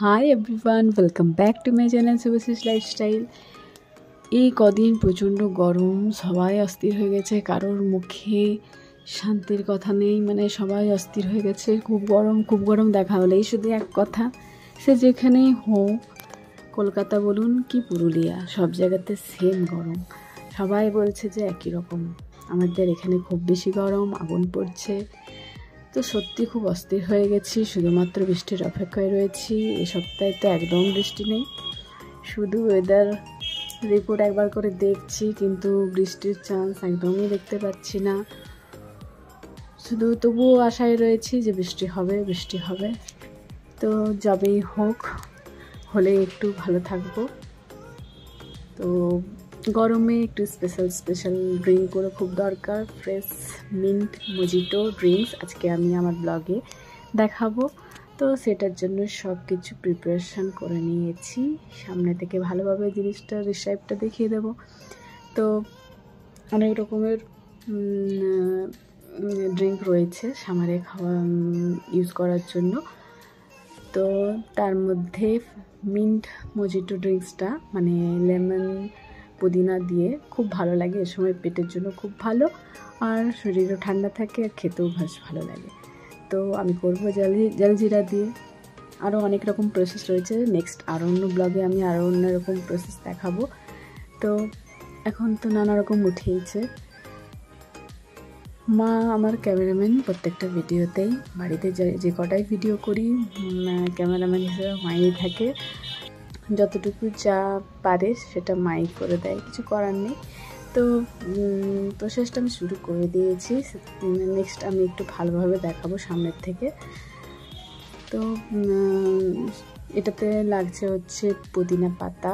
High everyone, welcome back to my channel Shubhashree's lifestyle. এই কদিন প্রচণ্ড গরম, সবাই অস্থির হয়ে গেছে, কারোর মুখে শান্তির কথা নেই। মানে সবাই অস্থির হয়ে গেছে, খুব গরম দেখা হলেই শুধু এক কথা, সে যেখানেই হোক, কলকাতা বলুন কি পুরুলিয়া, সব জায়গাতে সেম গরম। সবাই বলছে যে একই রকম, আমাদের এখানে খুব বেশি গরম, আগুন পড়ছে। তো সত্যি খুব অস্থির হয়ে গেছি, শুধুমাত্র বৃষ্টির অপেক্ষায় রয়েছি। এ সপ্তাহে তো একদম বৃষ্টি নেই, শুধু ওয়েদার রিপোর্ট একবার করে দেখছি, কিন্তু বৃষ্টির চান্স একদমই দেখতে পাচ্ছি না। শুধু তবুও আশায় রয়েছি যে বৃষ্টি হবে। তো যবেই হোক, হলে একটু ভালো থাকবো। তো গরমে একটু স্পেশাল ড্রিঙ্ক করে খুব দরকার, ফ্রেশ মিন্ট মজিটো ড্রিঙ্কস আজকে আমি আমার ব্লগে দেখাবো। তো সেটার জন্য সব কিছু প্রিপারেশান করে নিয়েছি, সামনে থেকে ভালোভাবে জিনিসটা রেসিপিটা দেখিয়ে দেব। তো অনেক রকমের ড্রিঙ্ক রয়েছে সামারে খাওয়া ইউজ করার জন্য। তো তার মধ্যে মিন্ট মজিটো ড্রিঙ্কসটা মানে লেমন পুদিনা দিয়ে খুব ভালো লাগে, এ সময় পেটের জন্য খুব ভালো, আর শরীরও ঠান্ডা থাকে, আর খেতেও ভালো লাগে। তো আমি করবো জলজিরা দিয়ে। আরও অনেক রকম প্রসেস রয়েছে, নেক্সট আরও অন্য ব্লগে আমি আরও অন্য রকম প্রসেস দেখাবো। তো এখন তো নানা রকম উঠেইছে। মা আমার ক্যামেরাম্যান, প্রত্যেকটা ভিডিওতেই বাড়িতে যে কটাই ভিডিও করি ক্যামেরাম্যান হিসেবে মাই থাকে, যতটুকু যা পারে সেটা মাই করে দেয়, কিছু করার নেই। তো প্রসেসটা আমি শুরু করে দিয়েছি, নেক্সট আমি একটু ভালোভাবে দেখাবো সামনের থেকে। তো এটাতে লাগছে হচ্ছে পুদিনা পাতা,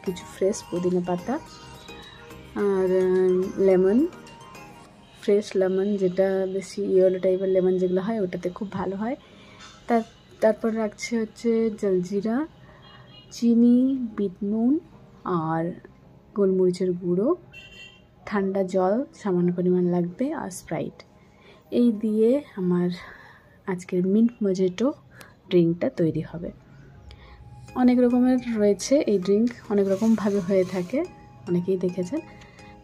কিছু ফ্রেশ পুদিনা পাতা, আর লেমন, ফ্রেশ লেমন, যেটা বেশি ইয়েলো টাইপের লেমন যেগুলো হয় ওটাতে খুব ভালো হয়। তারপর রাখছে হচ্ছে জলজিরা, চিনি, বিট নুন, আর গোলমরিচের গুঁড়ো, ঠান্ডা জল সামান্য পরিমাণ লাগবে, আর স্প্রাইট। এই দিয়ে আমার আজকের মিন্ট মজিটো ড্রিঙ্কটা তৈরি হবে। অনেক রকমের রয়েছে এই ড্রিঙ্ক, অনেক রকমভাবে হয়ে থাকে, অনেকেই দেখেছেন।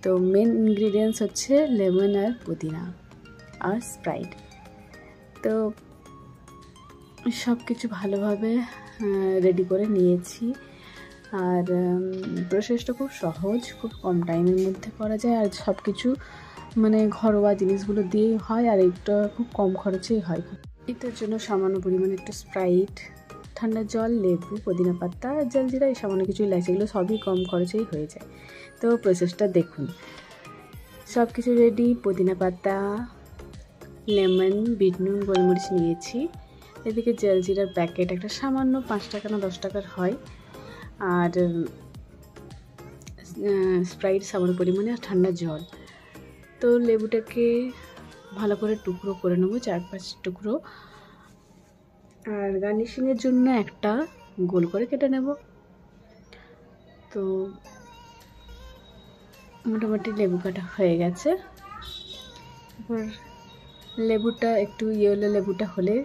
তো মেন ইনগ্রিডিয়েন্টস হচ্ছে লেমন আর পুদিনা আর স্প্রাইট। তো সব কিছু ভালোভাবে রেডি করে নিয়েছি, আর প্রসেসটা খুব সহজ, খুব কম টাইমের মধ্যে করা যায়, আর সব কিছু মানে ঘরোয়া জিনিসগুলো দিয়েই হয়, আর এটা খুব কম খরচেই হয়। এটার জন্য সামান্য পরিমাণে একটু স্প্রাইট, ঠান্ডা জল, লেবু, পুদিনা পাতা, জলজিরা, এই সামান্য কিছু ইলাচি, এগুলো সবই কম খরচেই হয়ে যায়। তো প্রসেসটা দেখুন, সব কিছু রেডি। পুদিনা পাতা, লেমন, বিট নুন, গোলমরিচ নিয়েছি। এদিকে জলজিরার প্যাকেট একটা সামান্য 5 টাকা না 10 টাকার হয়, আর স্প্রাইট সামান্য পরিমাণে, আর ঠান্ডা জল। তো লেবুটাকে ভালো করে টুকরো করে নেবো, 4-5 টুকরো, আর গার্নিশিংয়ের জন্য একটা গোল করে কেটে নেব। তো মোটামুটি লেবু কাটা হয়ে গেছে। এবার লেবুটা একটু ইয়েলো লেবুটা হলে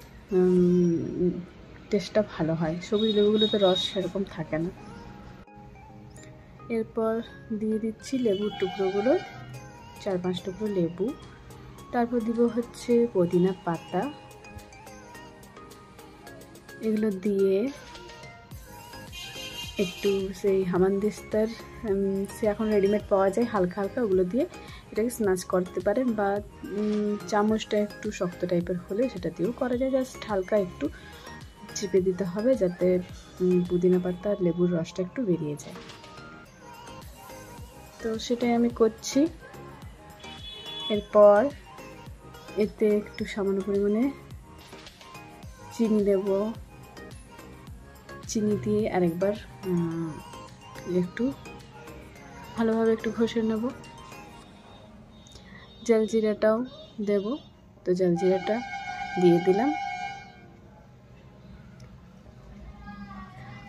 টেস্টটা ভালো হয়, সবুজ লেবুগুলোতে রস সেরকম থাকে না। এরপর দিয়ে দিচ্ছি লেবুর টুকরোগুলো, 4-5 টুকরো লেবু। তারপর দিব হচ্ছে পুদিনা পাতা, এগুলো দিয়ে একটু সেই হামানদিস্তার সে এখন রেডিমেড পাওয়া যায় হালকা হালকা, ওগুলো দিয়ে এটাকে স্ম্যাশ করতে পারেন, বা চামচটা একটু শক্ত টাইপের হলে সেটা দিয়েও করা যায়। জাস্ট হালকা একটু চিপে দিতে হবে, যাতে পুদিনা পাতা আর লেবুর রসটা একটু বেরিয়ে যায়। তো সেটাই আমি করছি। এরপর এতে একটু সামান্য পরিমাণে চিনি দেব, চিনি দিয়ে আরেকবার একটু ভালোভাবে একটু ঘষে নেব। জলজিরাটাও দেব, তো জলজিরাটা দিয়ে দিলাম,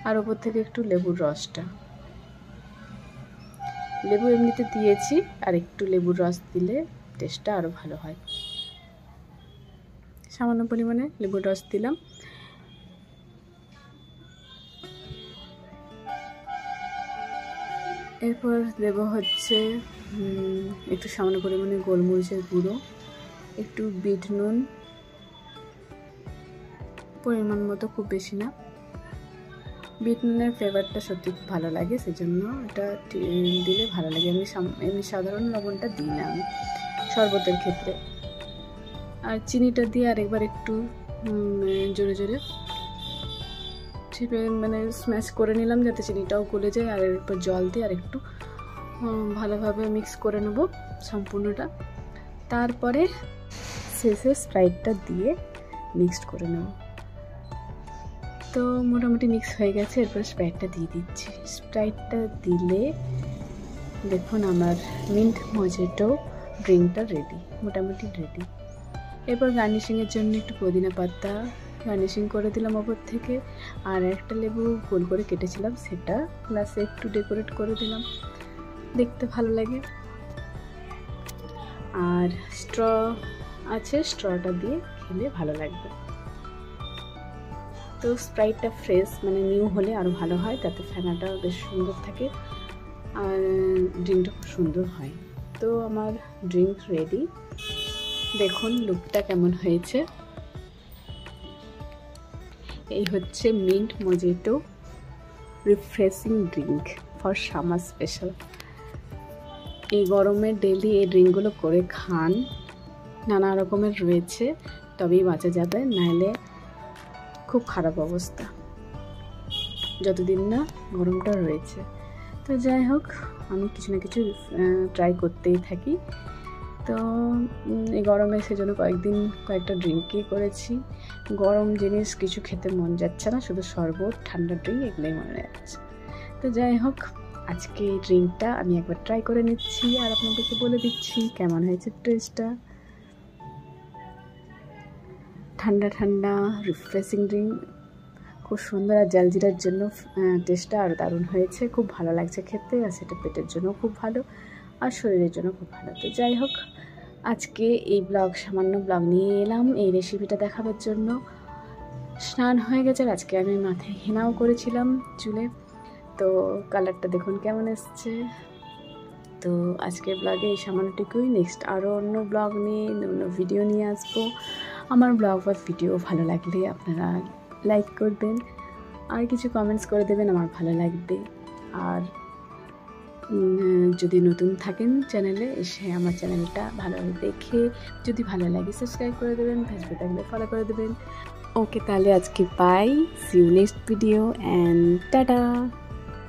আর ওপর থেকে একটু লেবুর রসটা, লেবু এমনিতে দিয়েছি, আর একটু লেবুর রস দিলে টেস্টটা আরও ভালো হয়। সামান্য পরিমাণে লেবুর রস দিলাম। এরপর দেব হচ্ছে একটু সামান্য পরিমাণে গোলমরিচের গুঁড়ো, একটু বিট নুন পরিমাণ মতো, খুব বেশি না। বিট নুনের ফ্লেভারটা সত্যি খুব ভালো লাগে, সেজন্য এটা দিলে ভালো লাগে। এমনি সাধারণ লবণটা দিই না আমি শরবতের ক্ষেত্রে। আর চিনিটা দিয়ে আরেকবার একটু জোরে জোরে মানে স্ম্যাশ করে নিলাম যাতে চিনিটাও গলে যায়। আর এরপর জল দিয়ে আর একটু ভালোভাবে মিক্স করে নেব সম্পূর্ণটা। তারপরে শেষে স্প্রাইটটা দিয়ে মিক্সড করে নেব। তো মোটামুটি মিক্স হয়ে গেছে, এরপর স্প্রাইটটা দিয়ে দিচ্ছি। স্প্রাইটটা দিলে দেখুন আমার মিন্ট মজিটো ড্রিঙ্কটা রেডি, মোটামুটি রেডি। এরপর গার্নিশিংয়ের জন্য একটু পুদিনা পাতা গার্নিশিং করে দিলাম ওপর থেকে, আর একটা লেবু গোল করে কেটেছিলাম সেটা গ্লাসে একটু ডেকোরেট করে দিলাম, দেখতে ভালো লাগে। আর স্ট্র আছে, স্ট্রটা দিয়ে খেলে ভালো লাগবে। তো স্প্রাইটটা ফ্রেশ মানে নিউ হলে আরও ভালো হয়, তাতে ফেনাটা বেশ সুন্দর থাকে আর ড্রিঙ্কটা খুব সুন্দর হয়। তো আমার ড্রিঙ্ক রেডি, দেখুন লুকটা কেমন হয়েছে। এই হচ্ছে mint মজিটো refreshing drink for summer special. এই গরমে ডেইলি এই ড্রিঙ্কগুলো করে খান, নানা রকমের রয়েছে, তবেই বাঁচা যাবে, নাহলে খুব খারাপ অবস্থা যতদিন না গরমটা রয়েছে। তো যাই হোক, আমি কিছু না কিছু ট্রাই করতেই থাকি। তো এই গরমে সেজন্য কয়েকটা ড্রিঙ্কই করেছি। গরম জিনিস কিছু খেতে মন যাচ্ছে না, শুধু শরবত ঠান্ডা ড্রিঙ্ক এগুলোই মনে যাচ্ছে। তো যাই হোক, আজকে এই ড্রিঙ্কটা আমি একবার ট্রাই করে নিচ্ছি আর আপনাদেরকে বলে দিচ্ছি কেমন হয়েছে টেস্টটা। ঠান্ডা ঠান্ডা রিফ্রেশিং ড্রিঙ্ক, খুব সুন্দর। আর জালজিরার জন্য টেস্টটা আরও দারুণ হয়েছে, খুব ভালো লাগছে খেতে। আর সেটা পেটের জন্য খুব ভালো আর শরীরের জন্য খুব ভালো। তো যাই হোক, আজকে এই সামান্য ব্লগ নিয়ে এলাম এই রেসিপিটা দেখাবার জন্য। স্নান হয়ে গেছে, আর আজকে আমি মাথায় হেনাও করেছিলাম চুলে, তো কালারটা দেখুন কেমন এসছে। তো আজকের ব্লগে এই সামান্যটুকুই। নেক্সট আরও অন্য ব্লগ নিয়ে অন্য ভিডিও নিয়ে আসবো। আমার ব্লগ বা ভিডিও ভালো লাগলে আপনারা লাইক করবেন আর কিছু কমেন্টস করে দেবেন, আমার ভালো লাগবে। আর যদি নতুন থাকেন চ্যানেলে, এসে আমার চ্যানেলটা ভালোভাবে দেখে যদি ভালো লাগে সাবস্ক্রাইব করে দেবেন, ফেসবুক থাকলে ফলো করে দেবেন। ওকে, তাহলে আজকে bye, see you next video and tata.